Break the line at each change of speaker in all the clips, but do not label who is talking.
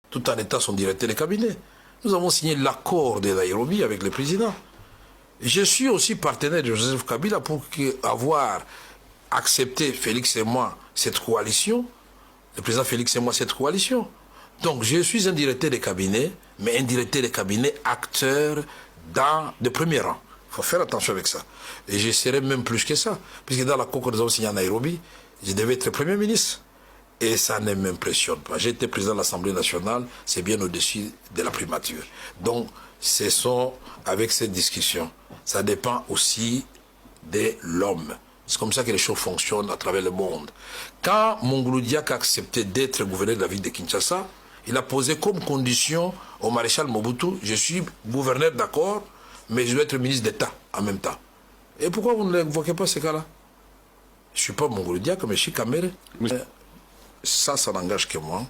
tout en étant son directeur de cabinet. Nous avons signé l'accord de Nairobi avec le président. Je suis aussi partenaire de Joseph Kabila pour avoir accepté, Félix et moi, cette coalition, le président Félix et moi, cette coalition. Donc, je suis un directeur de cabinet, mais un directeur de cabinet acteur de premier rang. Il faut faire attention avec ça. Et je serai même plus que ça, puisque dans l'accord que nous avons signé à Nairobi, je devais être Premier ministre. Et ça ne m'impressionne pas. J'ai été président de l'Assemblée nationale, c'est bien au-dessus de la primature. Donc, ce sont avec cette discussion. Ça dépend aussi de l'homme. C'est comme ça que les choses fonctionnent à travers le monde. Quand Mongolo Diak a accepté d'être gouverneur de la ville de Kinshasa, il a posé comme condition au maréchal Mobutu, je suis gouverneur d'accord, mais je dois être ministre d'État en même temps. Et pourquoi vous ne l'évoquez pas ce cas-là? Je ne suis pas Mongolo Diak, mais je suis Kamere. Ça n'engage que moi.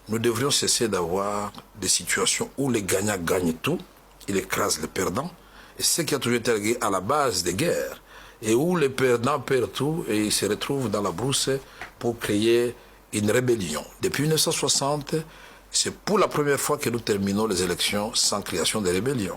Nous devrions cesser d'avoir des situations où les gagnants gagnent tout, ils écrasent les perdants, et ce qui a toujours été à la base des guerres, et où les perdants perdent tout et ils se retrouvent dans la brousse pour créer une rébellion. Depuis 1960, c'est pour la première fois que nous terminons les élections sans création de rébellion.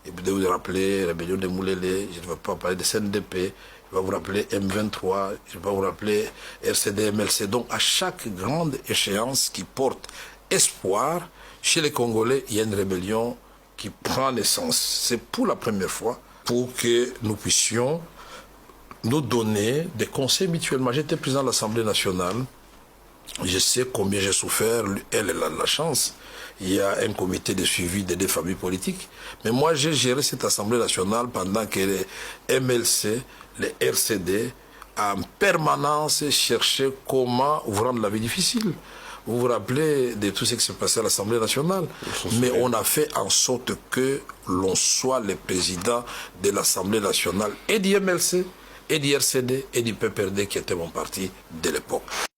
Et vous devez vous rappeler, rébellion de Moulélé, je ne vais pas parler de CNDP, je vais vous rappeler M23, je vais vous rappeler RCD, MLC. Donc à chaque grande échéance qui porte espoir, chez les Congolais, il y a une rébellion qui prend naissance. C'est pour la première fois pour que nous puissions nous donner des conseils mutuellement. J'étais président de l'Assemblée nationale. Je sais combien j'ai souffert. Elle a la chance. Il y a un comité de suivi des deux familles politiques. Mais moi, j'ai géré cette Assemblée nationale pendant que les MLC, les RCD, en permanence cherchaient comment vous rendre la vie difficile. Vous vous rappelez de tout ce qui s'est passé à l'Assemblée nationale. Mais on a fait en sorte que l'on soit le président de l'Assemblée nationale et du MLC, et du RCD, et du PPRD qui était mon parti de l'époque.